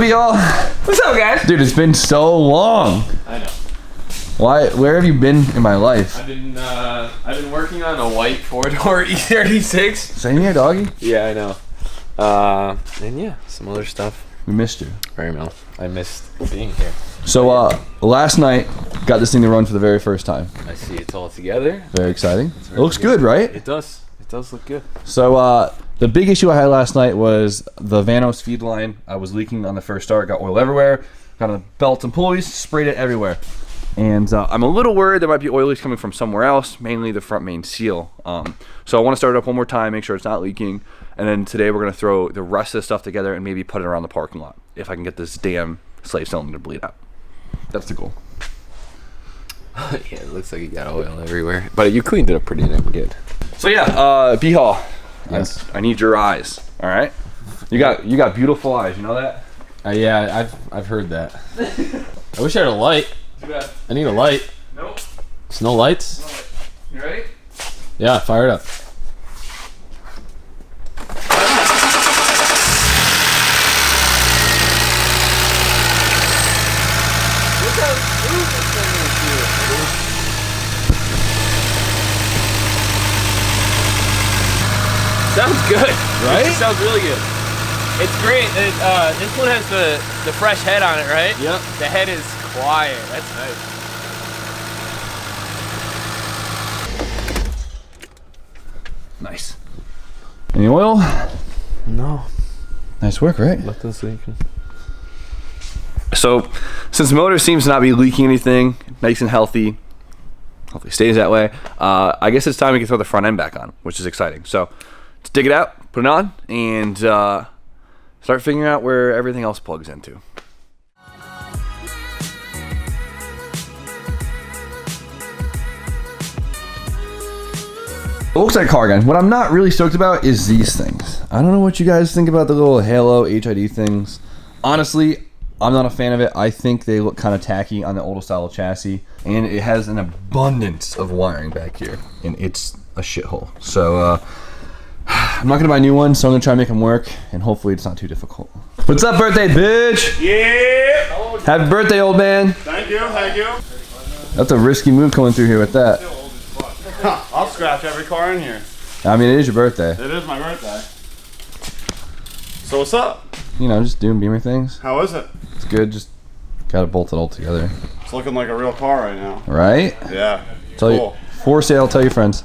Y'all. What's up, guys? Dude, it's been so long. I know. Where have you been in my life? I've been working on a white 4-door E36. Same here, doggy. Yeah, I know. And yeah, some other stuff. We missed you. Very well. I missed being here. So, last night, got this thing to run for the very first time. I see it's all together. Very exciting. It looks good, right? It does. It does look good. So, the big issue I had last night was the Vanos feed line. I was leaking on the first start, got oil everywhere, got on the belts and pulleys, sprayed it everywhere. And I'm a little worried there might be oil leaks coming from somewhere else, mainly the front main seal. So I want to start it up one more time, make sure it's not leaking. And then today we're going to throw the rest of the stuff together and maybe put it around the parking lot if I can get this damn slave cylinder to bleed out. That's the goal. Yeah, it looks like you got oil everywhere. But you cleaned it up pretty damn good. So yeah, B-Hall. Yes. I need your eyes. All right. You got beautiful eyes. You know that? Yeah, I've heard that. I wish I had a light. Too bad. I need a light. Nope. There's no lights. You ready? Yeah, fire it up. Look how smooth this thing is, dude. Sounds good. Right? It sounds really good. It's great. This one has the fresh head on it, right? Yep. The head is quiet. That's nice. Nice. Any oil? No. Nice work, right? Nothing leaking. So, since the motor seems to not be leaking anything, nice and healthy, hopefully it stays that way, I guess it's time we can throw the front end back on, which is exciting. So, let's dig it out, put it on, and start figuring out where everything else plugs into. It looks like a car again. What I'm not really stoked about is these things. I don't know what you guys think about the little Halo HID things. Honestly, I'm not a fan of it. I think they look kind of tacky on the older style chassis, and it has an abundance of wiring back here, and it's a shithole. So I'm not gonna buy new ones, so I'm gonna try and make them work, and hopefully it's not too difficult. What's up, birthday bitch? Yeah! Happy birthday, old man. Thank you, thank you. That's a risky move coming through here with that. I'll scratch every car in here. I mean, it is your birthday. It is my birthday. So what's up? You know, just doing Beamer things. How is it? It's good, just gotta bolt it all together. It's looking like a real car right now. Right? Yeah. Tell you, for sale, tell your friends.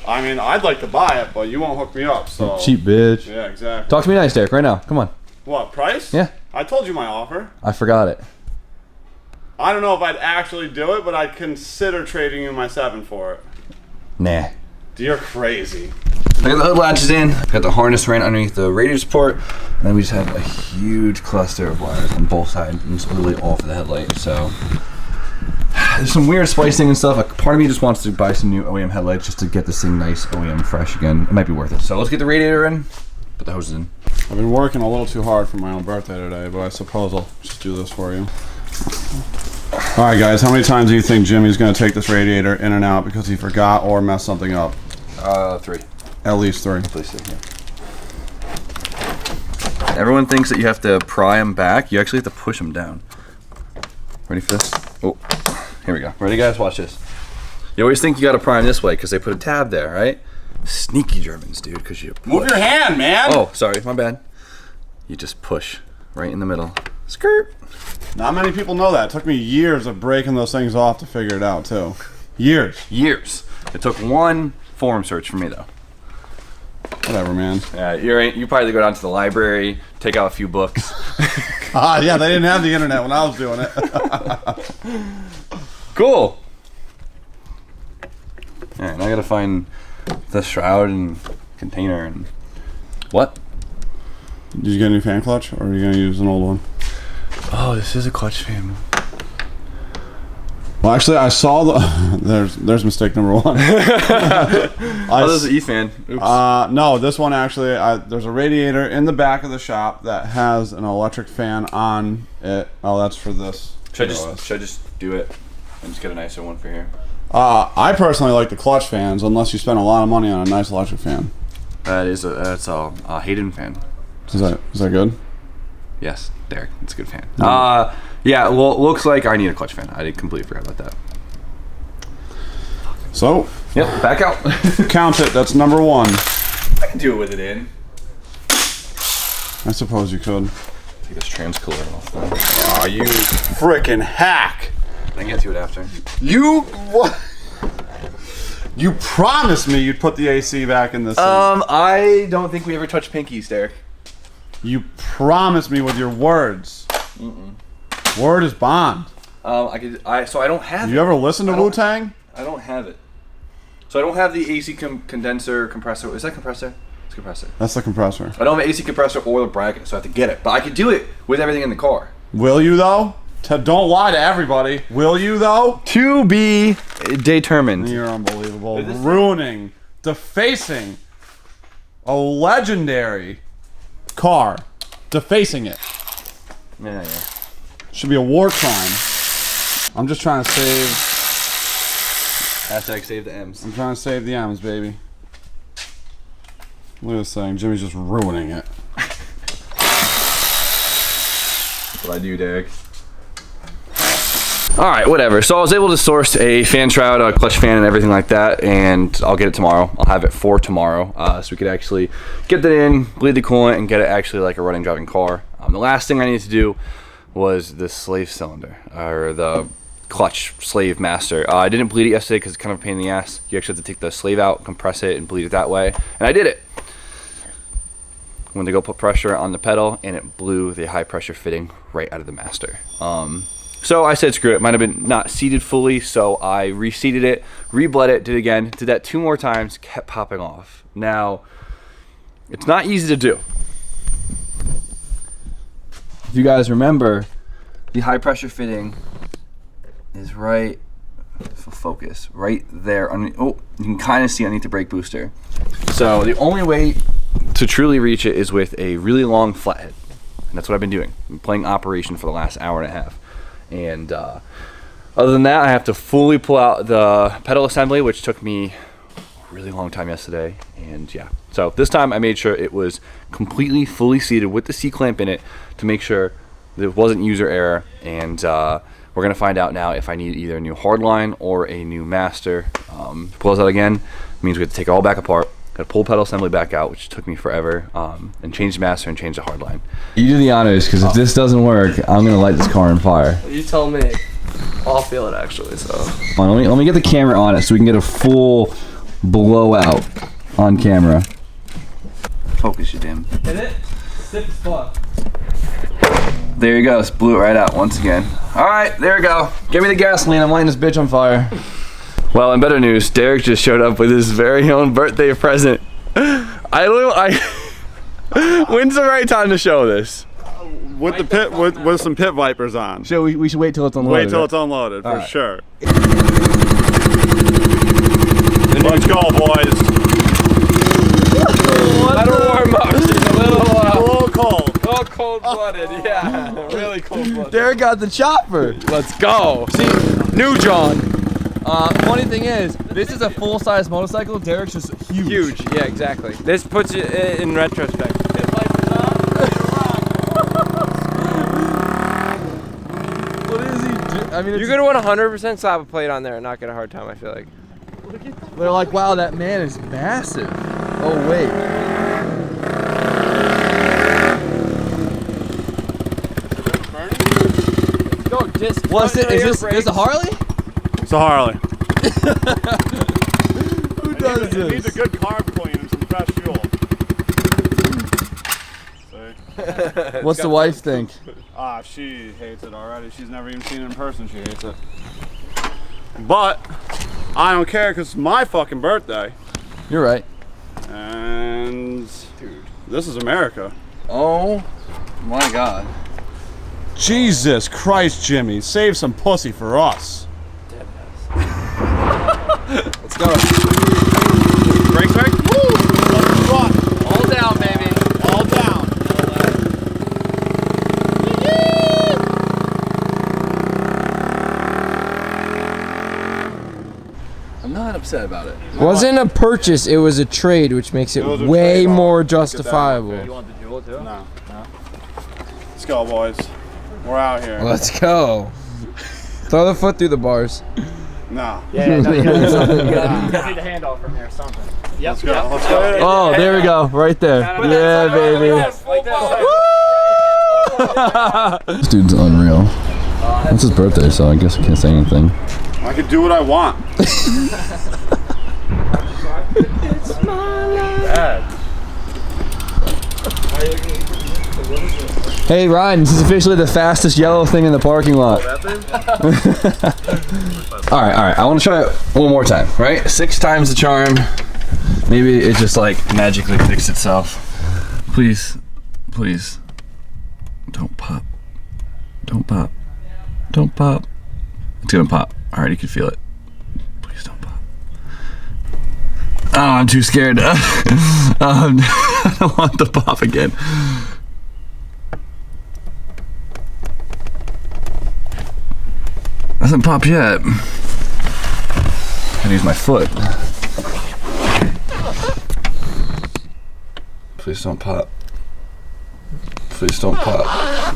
I mean, I'd like to buy it, but you won't hook me up, so. Cheap bitch. Yeah, exactly. Talk to me nice, Derek, right now. Come on. What, price? Yeah. I told you my offer. I forgot it. I don't know if I'd actually do it, but I'd consider trading you my 7 for it. Nah. You're crazy. I got the hood latches in, got the harness right underneath the radiator support, and then we just have a huge cluster of wires on both sides, and it's literally all for the headlight, so. There's some weird splicing and stuff. Like, part of me just wants to buy some new OEM headlights just to get this thing nice OEM fresh again. It might be worth it. So let's get the radiator in, put the hoses in. I've been working a little too hard for my own birthday today, but I suppose I'll just do this for you. Alright guys, how many times do you think Jimmy's going to take this radiator in and out because he forgot or messed something up? 3. At least 3. Please sit here. Everyone thinks that you have to pry them back. You actually have to push them down. Ready for this? Oh, here we go. Ready, guys? Watch this. You always think you got to pry them this way because they put a tab there, right? Sneaky Germans, dude, because you push. Move your hand, man! Oh, sorry, my bad. You just push right in the middle. Skirt. Not many people know that. It took me years of breaking those things off to figure it out, too. Years. It took one forum search for me, though. Whatever, man. You probably go down to the library, take out a few books. Yeah, they didn't have the internet when I was doing it. Cool. All right, now I gotta find the shroud and container and what? Did you get a new fan clutch, or are you gonna use an old one? Oh, this is a clutch fan. Well, actually, I saw the. there's mistake number 1. This is an E-fan. Oops. No, this one actually. There's a radiator in the back of the shop that has an electric fan on it. Oh, that's for this. Should I just do it and just get a nicer one for here? I personally like the clutch fans, unless you spend a lot of money on a nice electric fan. That's a Hayden fan. Is that good? Yes, Derek. It's a good fan. Yeah, well, looks like I need a clutch fan. I completely forgot about that. So, Yep, back out. count it. That's number 1. I can do it with it in. I suppose you could. Take this transcooler off. Oh, you freaking hack! I can get to it after. You what? You promised me you'd put the AC back in this thing. I don't think we ever touched pinkies, Derek. You promised me with your words. Word is bond. So I don't have You it. ever listen to Wu-Tang? I don't have it. So I don't have the AC condenser compressor. Is that compressor? It's compressor. That's the compressor. I don't have an AC compressor or the bracket, so I have to get it. But I could do it with everything in the car. Will you though? Don't lie to everybody. Will you though? To be determined. You're unbelievable. Ruining, defacing a legendary car. Defacing it. Yeah. Should be a war crime. I'm just trying to save. Hashtag save the M's. I'm trying to save the M's, baby. Look at this thing. Jimmy's just ruining it. That's what I do, Derek. All right, whatever. So I was able to source a fan shroud, a clutch fan, and everything like that, and I'll get it tomorrow. I'll have it for tomorrow, so we could actually get that in, bleed the coolant, and get it actually like a running, driving car. The last thing I needed to do was the slave cylinder, or the clutch slave master. I didn't bleed it yesterday because it's kind of a pain in the ass. You actually have to take the slave out, compress it, and bleed it that way, and I did it. Went to go put pressure on the pedal, and it blew the high pressure fitting right out of the master. So I said, screw it. Might have been not seated fully, so I reseated it, rebled it, did it again, did that 2 more times, kept popping off. Now, it's not easy to do. If you guys remember, the high pressure fitting is right, focus, right there. Oh, you can kind of see underneath the brake booster. So the only way to truly reach it is with a really long flathead. And that's what I've been doing. I've been playing Operation for the last hour and a half. And other than that, I have to fully pull out the pedal assembly, which took me a really long time yesterday. And yeah, so this time I made sure it was completely fully seated with the C-clamp in it to make sure there wasn't user error. And we're gonna find out now if I need either a new hardline or a new master. Pulls out again means we have to take it all back apart. Got to pull pedal assembly back out, which took me forever, and change the master and change the hardline. You do the honors, because if this doesn't work, I'm gonna light this car on fire. You tell me. I'll feel it actually. So. Hold on, let me get the camera on it so we can get a full blowout on camera. Focus, you damn. Hit it. Sip spot. There you go. Just blew it right out once again. All right, there we go. Give me the gasoline. I'm lighting this bitch on fire. Well, in better news, Derek just showed up with his very own birthday present. When's the right time to show this? With the pit, with some pit vipers on. So we should wait till it's unloaded. Wait till it's unloaded, for right. sure. Let's go, boys. Let her warm up. She's a little cold. A little cold-blooded, yeah. Really cold-blooded. Derek got the chopper. Let's go. See, new John. Funny thing is, this is a full-size motorcycle. Derek's just huge. Huge, yeah, exactly. This puts it in retrospect. What is he doing? I mean, You're gonna want 100% slap a plate on there and not get a hard time, I feel like. they're like, wow, that man is massive. Oh, wait. Go, just What's it? Is this a Harley? It's a Harley. Who does It needs a good carb clean and some fresh fuel. What's the wife think? She hates it already. She's never even seen it in person. She hates it. But I don't care because it's my fucking birthday. You're right. And dude, this is America. Oh my God. Jesus Christ, Jimmy, save some pussy for us. Let's go. Brakes right? Woo! Let's run. All down, baby. All down. I'm not upset about it. Wasn't a purchase, it was a trade, which makes it was a way trade. more Look at that. justifiable. Okay. You want the jewel too? No. go, boys. We're out here. Let's go. Throw the foot through the bars. No. Yeah, no, you gotta need the handoff from there, something. Let's go. Let's go. Oh, there we go. Right there. Yeah, baby. This dude's unreal. It's his birthday, so I guess I can't say anything. I can do what I want. Hey, Ryan, this is officially the fastest yellow thing in the parking lot. All right. I want to try it one more time, right? 6 times the charm. Maybe it just like magically fixed itself. Please. Don't pop. It's gonna pop. I already can feel it. Please don't pop. Oh, I'm too scared. I don't want the pop again. Hasn't popped yet. Gotta use my foot. Please don't pop. Please don't pop. I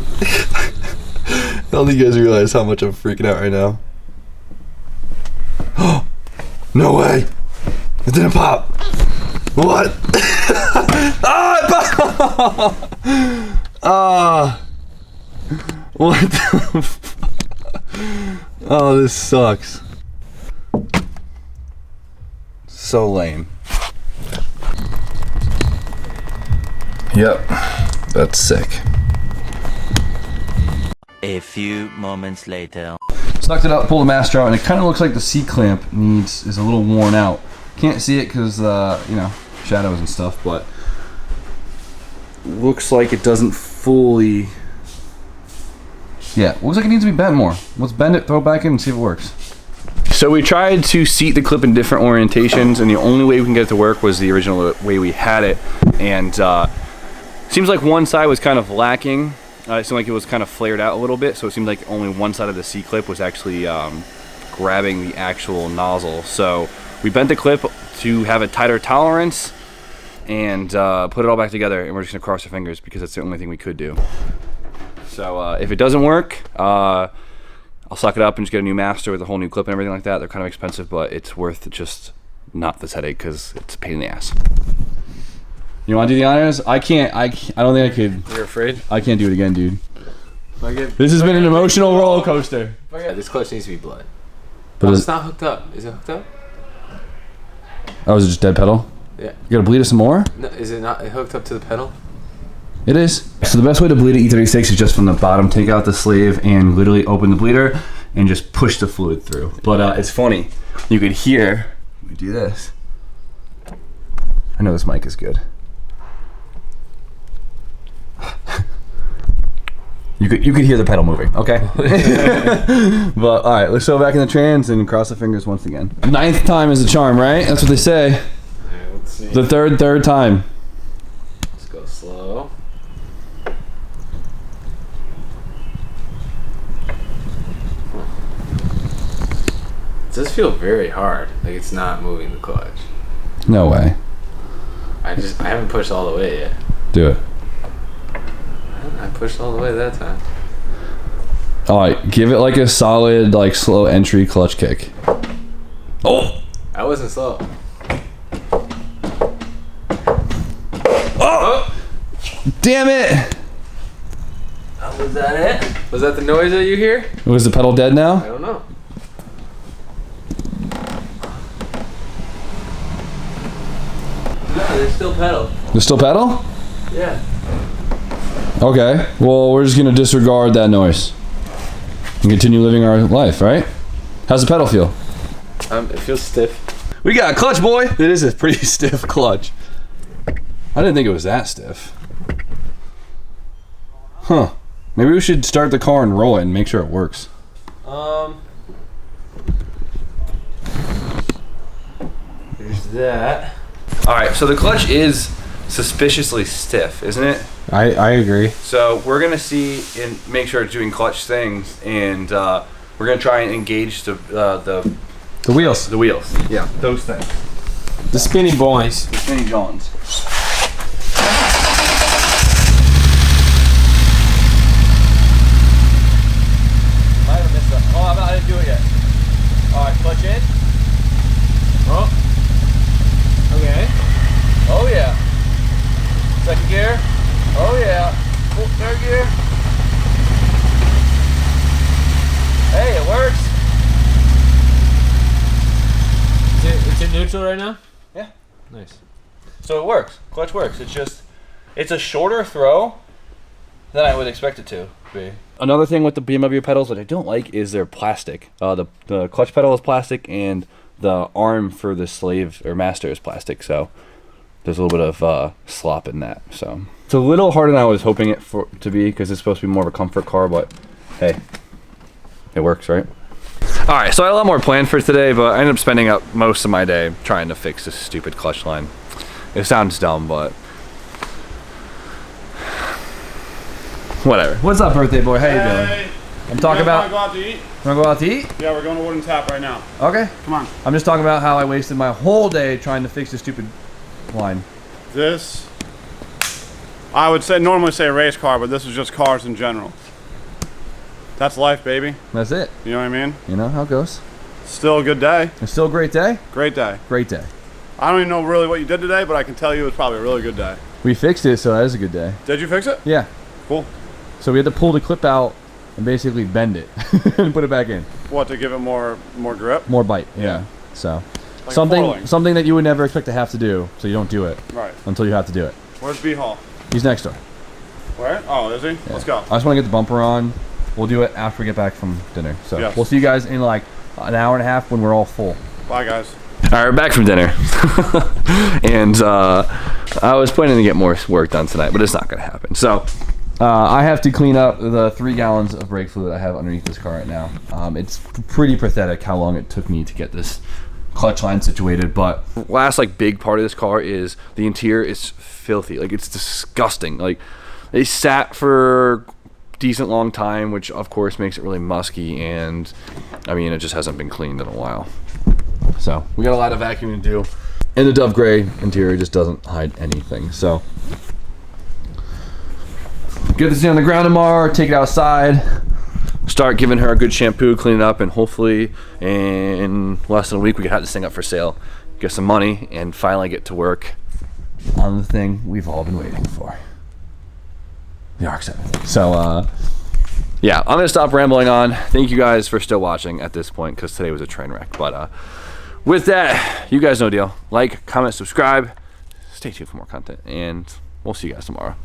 don't think you guys realize how much I'm freaking out right now. Oh, no way. It didn't pop. What? Ah, it popped. What the fuck? Oh, this sucks. So lame. Yep, that's sick. A few moments later. Sucked it up, pulled the master out, and it kind of looks like the C-clamp is a little worn out. Can't see it because, shadows and stuff, but looks like it doesn't fully... Yeah, looks like it needs to be bent more. Let's bend it, throw it back in, and see if it works. So we tried to seat the clip in different orientations, and the only way we can get it to work was the original way we had it. And seems like one side was kind of lacking. It seemed like it was kind of flared out a little bit, so it seemed like only one side of the C-clip was actually grabbing the actual nozzle. So we bent the clip to have a tighter tolerance and put it all back together, and we're just gonna cross our fingers because that's the only thing we could do. So if it doesn't work, I'll suck it up and just get a new master with a whole new clip and everything like that. They're kind of expensive, but it's worth just not this headache because it's a pain in the ass. You want to do the honors? I can't. I don't think I could. You're afraid? I can't do it again, dude. This has been an emotional roller coaster. Yeah, this clutch needs to be blood. But It's not hooked up. Is it hooked up? Oh, is it just dead pedal? Yeah. You gotta bleed it some more? No, is it not hooked up to the pedal? It is. So the best way to bleed an E36 is just from the bottom, take out the sleeve and literally open the bleeder and just push the fluid through. But it's funny. You could hear, let me do this. I know this mic is good. You could hear the pedal moving, okay? But all right, let's throw back in the trans and cross the fingers once again. 9th time is the charm, right? That's what they say. Yeah, let's see. The third time. Let's go slow. It does feel very hard. Like it's not moving the clutch. No way. I haven't pushed all the way yet. Do it. I pushed all the way that time. All right, give it like a solid, like slow entry clutch kick. Oh! I wasn't slow. Oh! Damn it! Was that it? Was that the noise that you hear? Was the pedal dead I now? don't know. No, there's still pedal. There's still pedal? Yeah. Okay, well, we're just gonna disregard that noise and continue living our life, right? How's the pedal feel? It feels stiff. We got a clutch, boy! It is a pretty stiff clutch. I didn't think it was that stiff. Huh. Maybe we should start the car and roll it and make sure it works. There's that. Alright, so the clutch is suspiciously stiff, isn't it? I agree. So we're gonna see and make sure it's doing clutch things, and we're gonna try and engage the wheels. wheels. Yeah, those things. The spinny boys. The spinny Johns. neutral right now? Yeah. Nice. So it works. Clutch works. It's a shorter throw than I would expect it to be. Another thing with the BMW pedals that I don't like is they're plastic. The clutch pedal is plastic and the arm for the slave or master is plastic. So there's a little bit of slop in that. So it's a little harder than I was hoping it to be because it's supposed to be more of a comfort car, but hey, it works, right? All right, so I had a lot more planned for today, but I ended up spending up most of my day trying to fix this stupid clutch line. It sounds dumb, but whatever. What's up, birthday boy? How you doing? I'm talking about. Want to go out to eat? Wanna go out to eat? Yeah, we're going to Wooden Tap right now. Okay. Come on. I'm just talking about how I wasted my whole day trying to fix this stupid line. This, I would normally say race car, but this is just cars in general. That's life, baby. That's it. You know what I mean? You know how it goes. Still a good day. It's still a great day. Great day. Great day. I don't even know really what you did today, but I can tell you it was probably a really good day. We fixed it, so that is a good day. Did you fix it? Yeah. Cool. So we had to pull the clip out and basically bend it and put it back in. What, to give it more grip? More bite. Yeah. So Like something that you would never expect to have to do, so you don't do it Right. until you have to do it. Where's B Hall? He's next door. Where? Oh, is he? Yeah. Let's go. I just want to get the bumper on. We'll do it after we get back from dinner. So Yes. we'll see you guys in like an hour and a half when we're all full. Bye, guys. All right, we're back from dinner. And I was planning to get more work done tonight, but it's not going to happen. So I have to clean up the 3 gallons of brake fluid I have underneath this car right now. It's pretty pathetic how long it took me to get this clutch line situated, but last like big part of this car is the interior is filthy. Like, it's disgusting. Like, they sat for decent long time, which of course makes it really musky, and I mean, it just hasn't been cleaned in a while. So we got a lot of vacuuming to do, and the Dove Gray interior just doesn't hide anything. So get this thing on the ground tomorrow, take it outside, start giving her a good shampoo, clean it up, and hopefully in less than a week we can have this thing up for sale, get some money, and finally get to work on the thing we've all been waiting for. The RX-7. So, yeah, I'm going to stop rambling on. Thank you guys for still watching at this point, because today was a train wreck. But with that, you guys know the deal. Like, comment, subscribe. Stay tuned for more content, and we'll see you guys tomorrow.